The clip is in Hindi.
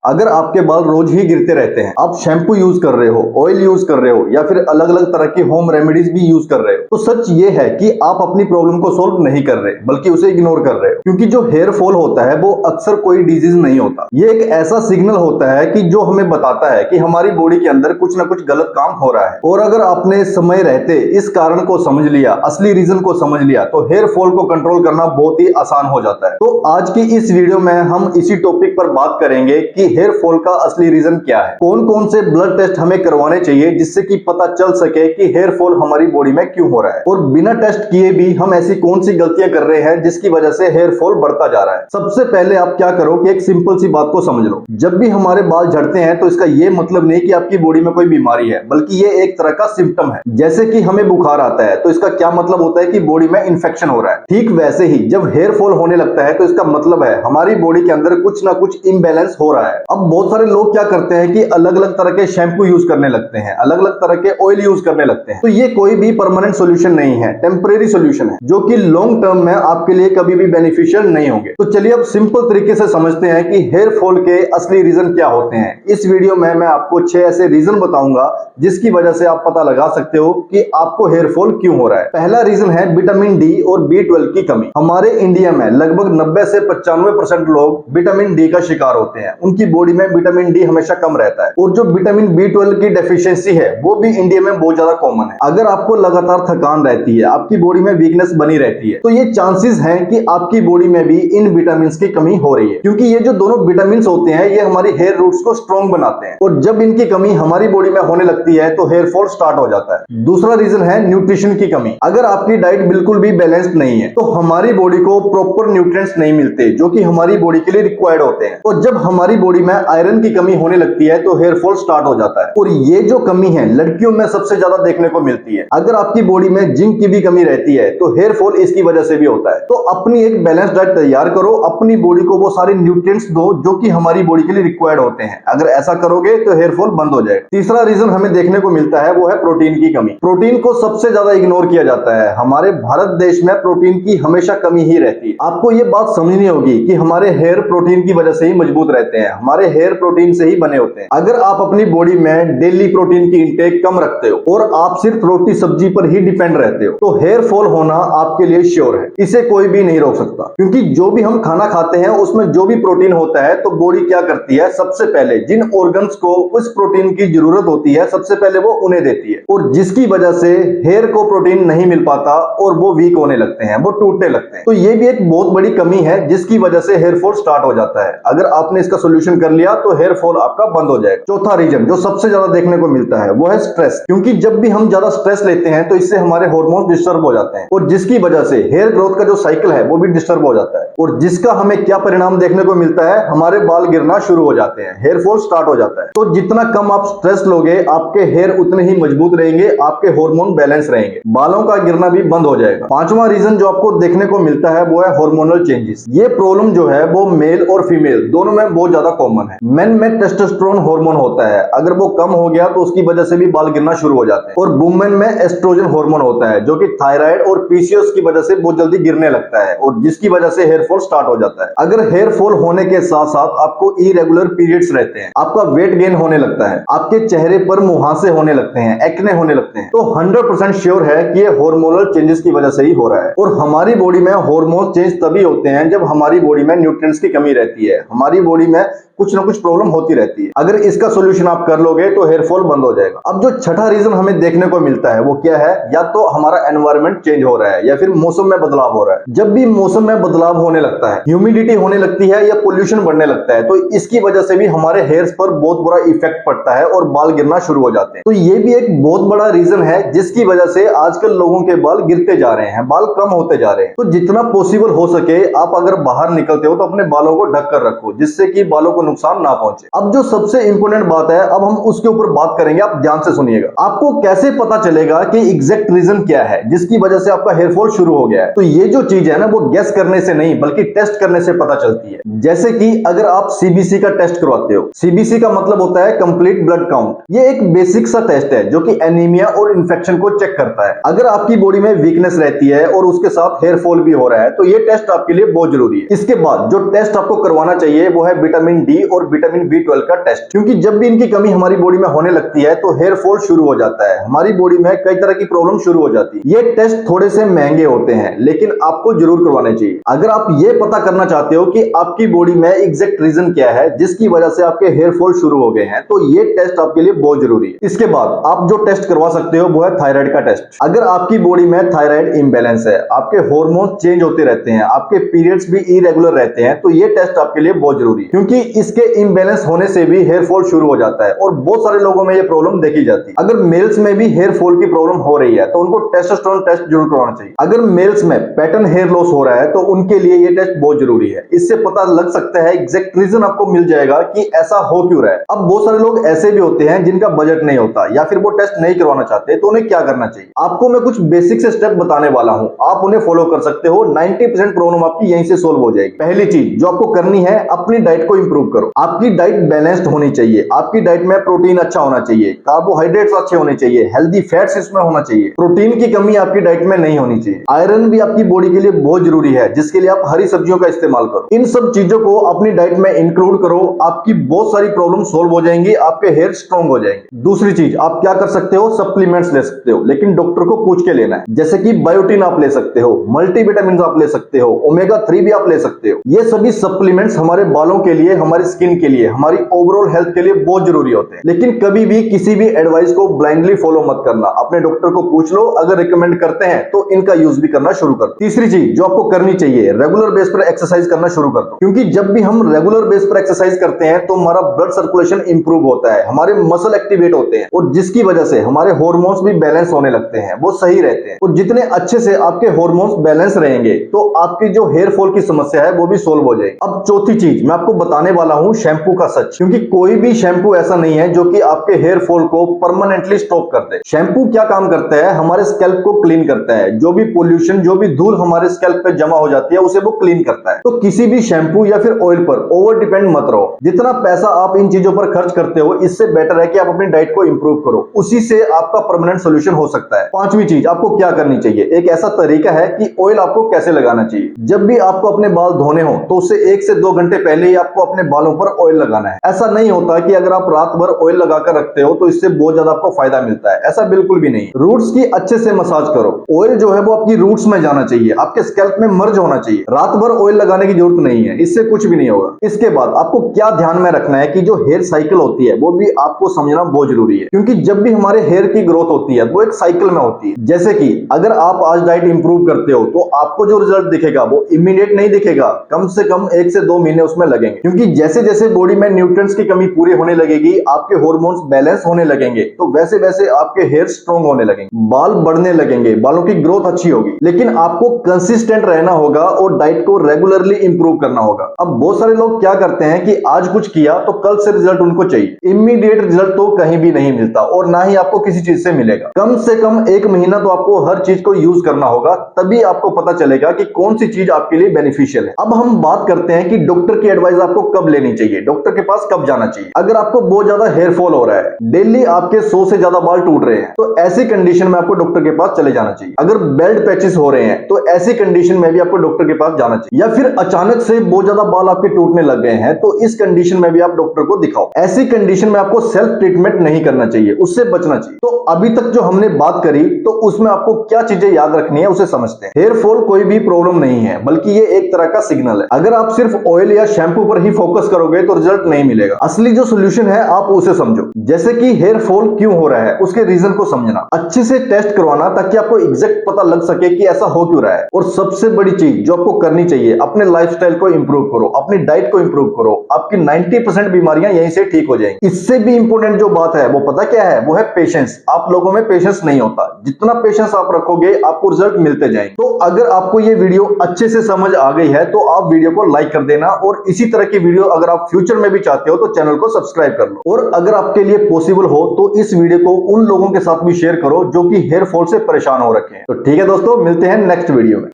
अगर आपके बाल रोज ही गिरते रहते हैं, आप शैम्पू यूज कर रहे हो, ऑयल यूज कर रहे हो या फिर अलग अलग तरह की होम रेमेडीज भी यूज कर रहे हो, तो सच ये है कि आप अपनी प्रॉब्लम को सोल्व नहीं कर रहे बल्कि उसे इग्नोर कर रहे हो। क्योंकि जो हेयर फॉल होता है वो अक्सर कोई डिजीज नहीं होता, ये एक ऐसा सिग्नल होता है कि जो हमें बताता है कि हमारी बॉडी के अंदर कुछ ना कुछ गलत काम हो रहा है। और अगर आपने समय रहते इस कारण को समझ लिया, असली रीजन को समझ लिया, तो हेयर फॉल को कंट्रोल करना बहुत ही आसान हो जाता है। तो आज की इस वीडियो में हम इसी टॉपिक पर बात करेंगे कि हेयर फॉल का असली रीजन क्या है, कौन कौन से ब्लड टेस्ट हमें करवाने चाहिए जिससे कि पता चल सके कि हेयर फॉल हमारी बॉडी में क्यों हो रहा है, और बिना टेस्ट किए भी हम ऐसी कौन सी गलतियां कर रहे हैं जिसकी वजह से हेयर फॉल बढ़ता जा रहा है। सबसे पहले आप क्या करो कि एक सिंपल सी बात को समझ लो। जब भी हमारे बाल झड़ते हैं तो इसका ये मतलब नहीं कि आपकी बॉडी में कोई बीमारी है, बल्कि ये एक तरह का सिम्टम है। जैसे कि हमें बुखार आता है तो इसका क्या मतलब होता है कि बॉडी में इंफेक्शन हो रहा है। ठीक वैसे ही जब हेयर फॉल होने लगता है तो इसका मतलब है हमारी बॉडी के अंदर कुछ ना कुछ इम्बैलेंस हो रहा है। अब बहुत सारे लोग क्या करते हैं कि अलग अलग तरह के शैम्पू यूज करने लगते हैं, अलग अलग तरह के ऑयल यूज करने लगते हैं। तो ये कोई भी परमानेंट सोल्यूशन नहीं है, टेम्परेरी सोल्यूशन है जो कि लॉन्ग टर्म में आपके लिए कभी भी बेनिफिशियल नहीं होंगे। तो चलिए अब सिंपल तरीके से समझते हैं कि हेयर फॉल के असली रीजन क्या होते हैं। इस वीडियो में मैं आपको 6 ऐसे रीजन बताऊंगा जिसकी वजह से आप पता लगा सकते हो कि आपको हेयर फॉल क्यों हो रहा है। पहला रीजन है विटामिन डी और B12 की कमी। हमारे इंडिया में लगभग 90 से 95% लोग विटामिन डी का शिकार होते हैं। उनकी बॉडी में विटामिन डी हमेशा कम रहता है, और जो विटामिन B12 की डेफिशिएंसी है वो भी इंडिया में बहुत ज्यादा कॉमन है। अगर आपको लगातार थकान रहती है, आपकी बॉडी में वीकनेस बनी रहती है, तो ये चांसेस हैं कि आपकी बॉडी में भी इन विटामिन की कमी हो रही है। क्योंकि ये जो दोनों विटामिन होते हैं ये हमारी हेयर रूट्स को स्ट्रॉन्ग बनाते हैं, और जब इनकी कमी हमारी बॉडी में होने लगती है तो हेयर फॉल स्टार्ट हो जाता है। दूसरा रीजन है न्यूट्रिशन की कमी। अगर आपकी डाइट बिल्कुल भी बैलेंस्ड नहीं है तो हमारी बॉडी को प्रॉपर न्यूट्रिएंट्स नहीं मिलते जो कि हमारी बॉडी के लिए रिक्वायर्ड होते हैं। तो जब हमारी बॉडी में आयरन की कमी होने लगती है तो हेयर फॉल स्टार्ट हो जाता है, और ये जो कमी है लड़कियों में सबसे ज्यादा देखने को मिलती है। अगर आपकी बॉडी में जिंक की भी कमी रहती है तो हेयर फॉल इसकी वजह से भी होता है। तो अपनी एक बैलेंस डाइट तैयार करो, अपनी बॉडी को वो सारे न्यूट्रिएंट्स दो जो कि हमारी बॉडी के लिए रिक्वायर्ड होते हैं। अगर ऐसा करोगे तो हेयर फॉल बंद हो जाएगा। तीसरा रीजन हमें देखने को मिलता है वो है प्रोटीन की कमी। प्रोटीन को सबसे ज्यादा इग्नोर किया जाता है। हमारे भारत देश में प्रोटीन की हमेशा कमी ही रहती है। आपको ये बात समझनी होगी कि हमारे हेयर प्रोटीन की वजह से ही मजबूत रहते हैं, हमारे हेयर प्रोटीन से ही बने होते हैं। अगर आप अपनी बॉडी में डेली प्रोटीन की इंटेक कम रखते हो और आप सिर्फ रोटी सब्जी पर ही डिपेंड रहते हो तो हेयर फॉल होना आपके लिए श्योर है। इसे कोई भी नहीं रोक सकता, क्योंकि जो भी हम खाना खाते हैं उसमें जो भी प्रोटीन होता है तो बॉडी क्या करती है, सबसे पहले जिन ऑर्गन्स को उस प्रोटीन की जरूरत होती है सबसे पहले वो उन्हें देती है, और जिसकी वजह से हेयर को प्रोटीन नहीं मिल पाता और वो वीक होने लगते हैं, वो टूटने लगते हैं। तो ये भी एक बहुत बड़ी कमी है जिसकी वजह से हेयर फॉल स्टार्ट हो जाता है। अगर आपने इसका सोल्यूशन कर लिया तो हेयर फॉल आपका बंद हो जाएगा। चौथा रीजन जो सबसे ज्यादा देखने को मिलता है वो है स्ट्रेस। क्योंकि जब भी हम ज्यादा स्ट्रेस लेते हैं तो इससे हमारे हार्मोन्स डिस्टर्ब हो जाते हैं, और जिसकी वजह से हेयर ग्रोथ का जो साइकिल है वो भी डिस्टर्ब हो जाता है, और जिसका हमें क्या परिणाम देखने को मिलता है, हमारे बाल गिरना शुरू हो जाते हैं, हेयर फॉल स्टार्ट हो जाता है। तो जितना कम आप स्ट्रेस लोगे आपके हेयर उतने ही मजबूत रहेंगे, आपके हार्मोन बैलेंस रहेंगे, बालों का गिरना भी बंद हो जाएगा। पांचवा रीजन जो आपको देखने को मिलता है वो है हार्मोनल चेंजेस। ये प्रॉब्लम जो है वो मेल और फीमेल दोनों में बहुत ज्यादा कॉमन है। मेन में टेस्टोस्टेरोन हार्मोन होता है, अगर वो कम हो गया तो उसकी वजह से भी बाल गिरना शुरू हो जाते हैं। और वुमेन में एस्ट्रोजन हार्मोन होता है जो कि थायराइड और पीसीओएस की वजह से बहुत जल्दी गिरने लगता है, और जिसकी वजह से हेयर फॉल स्टार्ट हो जाता है। अगर हेयर फॉल होने के साथ साथ आपको इरेगुलर पीरियड्स रहते हैं, आपका वेट गेन होने लगता है, आपके चेहरे पर मुहासे होने लगते हैं, एक्ने होने लगते हैं, तो 100% श्योर है कि ये हार्मोनल चेंजेस की वजह से ही हो रहा है। और हमारी बॉडी में हार्मोन चेंज तभी होते हैं जब हमारी बॉडी में न्यूट्रिएंट्स की कमी रहती है, हमारी बॉडी में कुछ ना कुछ प्रॉब्लम होती रहती है। अगर इसका सोल्यूशन आप कर लोगे तो हेयर फॉल बंद हो जाएगा। अब जो छठा रीजन हमें देखने को मिलता है वो क्या है, या तो हमारा एनवायरनमेंट चेंज हो रहा है या फिर मौसम में बदलाव हो रहा है। जब भी मौसम में बदलाव होने लगता है, ह्यूमिडिटी होने लगती है या पोल्यूशन बढ़ने लगता है, तो इसकी वजह से भी हमारे हेयर्स पर बहुत बुरा इफेक्ट पड़ता है और बाल गिरना शुरू हो जाते हैं। तो ये भी एक बहुत बड़ा रीजन है जिसकी वजह से आजकल लोगों के बाल गिरते जा रहे हैं, बाल कम होते जा रहे हैं। तो जितना पॉसिबल हो सके आप अगर बाहर निकलते हो तो अपने बालों को ढक कर रखो जिससे कि बालों को नुकसान ना पहुंचे। अब जो सबसे इंपॉर्टेंट बात है, अब हम उसके ऊपर बात करेंगे, आप ध्यान से सुनिएगा। आपको कैसे पता चलेगा कि एग्जैक्ट रीजन क्या है जिसकी वजह से आपका हेयर फॉल शुरू हो गया है? तो ये जो चीज है ना वो गेस करने से नहीं बल्कि टेस्ट करने से पता चलती है। जैसे कि अगर आप सीबीसी का टेस्ट करवाते हो, सीबीसी का मतलब होता है कंप्लीट ब्लड काउंट। ये एक बेसिक सा टेस्ट है जो कि एनीमिया और इन्फेक्शन को चेक करता है। अगर आपकी बॉडी में वीकनेस रहती है और उसके साथ हेयर फॉल भी हो रहा है तो ये टेस्ट आपके लिए बहुत जरूरी है। इसके बाद जो टेस्ट आपको करवाना चाहिए वो है विटामिन डी डी और विटामिन B12 का टेस्ट, क्योंकि जब भी इनकी कमी हमारी बॉडी में होने लगती है तो हेयर फॉल शुरू हो जाता है, हमारी बॉडी में कई तरह की प्रॉब्लम शुरू हो जाती है। ये टेस्ट थोड़े से महंगे होते हैं लेकिन आपको जरूर करवाने चाहिए। अगर आप ये पता करना चाहते हो कि आपकी बॉडी में एग्जैक्ट रीजन क्या है जिसकी वजह से आपके हेयर फॉल शुरू हो गए हैं, तो ये टेस्ट आपके लिए बहुत जरूरी है। इसके बाद आप जो टेस्ट करवा सकते हो वो है थायराइड का टेस्ट। अगर आपकी बॉडी में थायराइड इम्बैलेंस है, आपके हार्मोन चेंज होते रहते हैं, आपके पीरियड्स भी इरेगुलर रहते हैं, तो ये टेस्ट आपके लिए बहुत जरूरी है, क्योंकि इसके इम्बैलेंस होने से भी हेयर फॉल शुरू हो जाता है और बहुत सारे लोगों में ये प्रॉब्लम देखी जाती है। अगर मेल्स में भी हेयर फॉल की प्रॉब्लम हो रही है तो उनको टेस्टोस्टेरोन टेस्ट जरूर करवाना चाहिए। अगर मेल्स में पैटर्न हेयर लॉस हो रहा है तो उनके लिए ये टेस्ट बहुत जरूरी है। इससे पता लग सकता है, एग्जैक्ट रीजन आपको मिल जाएगा कि ऐसा हो क्यों रहा है। अब बहुत सारे लोग ऐसे भी होते हैं जिनका बजट नहीं होता या फिर वो टेस्ट नहीं करवाना चाहते, तो उन्हें क्या करना चाहिए? आपको मैं कुछ बेसिक से स्टेप बताने वाला हूं, आप उन्हें फॉलो कर सकते हो। 90% प्रॉब्लम आपकी यहीं से सोल्व हो जाएगी। पहली चीज जो आपको करनी है, अपनी डाइट को इंप्रूव करो। आपकी डाइट बैलेंस्ड होनी चाहिए। आपकी डाइट में प्रोटीन अच्छा होना चाहिए, कार्बोहाइड्रेट्स अच्छे होने चाहिए, हेल्दी फैट्स इसमें होना चाहिए, प्रोटीन की कमी आपकी डाइट में नहीं होनी चाहिए। आयरन भी आपकी बॉडी के लिए बहुत जरूरी है, जिसके लिए आप हरी सब्जियों का इस्तेमाल करो। इन सब चीजों को अपनी डाइट में इंक्लूड करो, आपकी बहुत सारी प्रॉब्लम सोल्व हो जाएंगी, आपके हेयर स्ट्रॉन्ग हो जाएंगे। दूसरी चीज आप क्या कर सकते हो, सप्लीमेंट्स ले सकते हो, लेकिन डॉक्टर को पूछ के लेना है। जैसे कि बायोटिन आप ले सकते हो, मल्टीविटामिन आप ले सकते हो, ओमेगा 3 भी आप ले सकते हो। ये सभी सप्लीमेंट्स हमारे बालों के लिए, हमारी स्किन के लिए, हमारी ओवरऑल हेल्थ के लिए बहुत जरूरी होते हैं। लेकिन कभी भी किसी भी एडवाइस को ब्लाइंडली फॉलो मत करना, अपने डॉक्टर को पूछ लो, अगर रिकमेंड करते हैं तो इनका यूज भी करना शुरू कर दो। तीसरी चीज जो आपको करनी चाहिए, रेगुलर बेस पर एक्सरसाइज करना शुरू कर दो, क्योंकि जब भी हम रेगुलर बेस पर एक्सरसाइज करते हैं तो हमारा ब्लड सर्कुलेशन इंप्रूव होता है, हमारे मसल एक्टिवेट होते हैं और जिसकी वजह से हमारे हार्मोन्स भी बैलेंस होने लगते हैं, वो सही रहते हैं। और जितने अच्छे से आपके हार्मोन्स बैलेंस रहेंगे तो आपकी जो हेयर फॉल की समस्या है वो भी सोल्व हो जाएगी। अब चौथी चीज मैं आपको बताने वाला हूं, शैम्पू का सच, क्योंकि कोई भी शैम्पू ऐसा नहीं है जो कि आपके हेयर फॉल को परमानेंटली स्टॉप कर दे। शैम्पू क्या काम करता है, हमारे स्कैल्प को क्लीन करता है। जो भी पोल्यूशन, जो भी धूल हमारे स्कैल्प पे जमा हो जाती है उसे वो क्लीन करता है। तो किसी भी शैम्पू या फिर ऑयल पर ओवर डिपेंड मत रहो। जितना पैसा आप इन चीजों पर खर्च करते हो, इससे बेटर है कि आप अपनी डाइट को इंप्रूव करो, उसी से आपका परमानेंट सोल्यूशन हो सकता है। पांचवी चीज आपको क्या करनी चाहिए, एक ऐसा तरीका है कि ऑयल आपको कैसे लगाना चाहिए। जब भी आपको अपने बाल धोने हो तो उससे 1 से 2 घंटे पहले ही आपको अपने बालों पर ऑयल लगाना है। ऐसा नहीं होता कि अगर आप रात भर ऑयल लगाकर रखते हो तो इससे बहुत ज्यादा आपको फायदा मिलता है, ऐसा बिल्कुल भी नहीं। रूट्स की अच्छे से मसाज करो। ऑयल जो है वो आपकी रूट्स में जाना चाहिए, आपके स्कैल्प में मर्ज होना चाहिए। रात भर ऑयल लगाने की जरूरत नहीं है, इससे कुछ भी नहीं होगा। इसके बाद आपको क्या ध्यान में रखना है कि जो हेयर साइकिल होती है वो भी आपको समझना बहुत जरूरी है, क्योंकि जब भी हमारे हेयर की ग्रोथ होती है वो एक साइकिल में होती है। जैसे कि अगर आप आज डाइट इंप्रूव करते हो तो आपको जो रिजल्ट दिखेगा वो इमीडिएट नहीं दिखेगा, कम से कम 1 से 2 महीने उसमें लगेंगे, क्योंकि जैसे जैसे बॉडी में न्यूट्रिएंट्स की कमी पूरी होने लगेगी, आपके हार्मोन्स बैलेंस होने लगेंगे, तो वैसे वैसे आपके हेयर स्ट्रॉन्ग होने लगेंगे, बाल बढ़ने लगेंगे, बालों की ग्रोथ अच्छी होगी। लेकिन आपको कंसिस्टेंट रहना होगा और डाइट को रेगुलरली इंप्रूव करना होगा। अब बहुत सारे लोग क्या करते हैं कि आज कुछ किया तो कल से रिजल्ट उनको चाहिए। इमीडिएट रिजल्ट तो कहीं भी नहीं मिलता और ना ही आपको किसी चीज से मिलेगा। कम से कम 1 महीना तो आपको हर चीज को यूज करना होगा, तभी आपको पता चलेगा कि कौन सी चीज आपके लिए बेनिफिशियल है। अब हम बात करते हैं कि डॉक्टर की एडवाइस आपको कब लेनी चाहिए, डॉक्टर के पास कब जाना चाहिए। अगर आपको बहुत ज्यादा हेयर फॉल हो रहा है, डेली आपके 100 से ज्यादा बाल टूट रहे हैं, तो ऐसी कंडीशन में आपको डॉक्टर के पास चले जाना चाहिए। अगर बेल्ट पैचेस हो रहे हैं तो ऐसी कंडीशन में भी आपको डॉक्टर के पास जाना चाहिए। या फिर अचानक से बहुत ज्यादा बाल आपके टूटने लग गए हैं तो इस कंडीशन में भी आप डॉक्टर को दिखाओ। ऐसी कंडीशन में आपको सेल्फ ट्रीटमेंट नहीं करना चाहिए, उससे बचना चाहिए। तो अभी तक जो हमने बात करी तो उसमें आपको क्या चीजें याद रखनी है उसे समझते हैं। हेयर फॉल कोई भी प्रॉब्लम नहीं है, बल्कि ये एक तरह का सिग्नल है। अगर आप सिर्फ ऑयल या शैम्पू पर ही फोकस करोगे तो रिजल्ट नहीं मिलेगा। असली जो सोल्यूशन है आप उसे समझो, जैसे कि हेयर फॉल क्यों हो रहा है, उसके रीजन को समझना, अच्छे से टेस्ट करवाना ताकि आपको एग्जैक्ट पता लग सके कि ऐसा हो क्यों रहा है। और सबसे बड़ी चीज जो आपको करनी चाहिए, अपने लाइफस्टाइल को इंप्रूव करो, अपनी डाइट को इंप्रूव करो, आपकी 90% बीमारियां यहीं से ठीक हो जाएंगी। इससे भी इंपॉर्टेंट जो बात है वो पता क्या है, वो है पेशेंस। आप लोगों में पेशेंस नहीं होता, जितना पेशेंस आप रखोगे आपको रिजल्ट मिलते जाएंगे। तो अगर आपको ये वीडियो अच्छे से समझ आ गई है तो आप वीडियो को लाइक कर देना, और इसी तरह की वीडियो अगर आप फ्यूचर में भी चाहते हो तो चैनल को सब्सक्राइब कर लो। और अगर आपके लिए पॉसिबल हो तो इस वीडियो को उन लोगों के साथ भी शेयर करो जो कि हेयर फॉल से परेशान हो रखे हैं। तो ठीक है दोस्तों, मिलते हैं नेक्स्ट वीडियो में।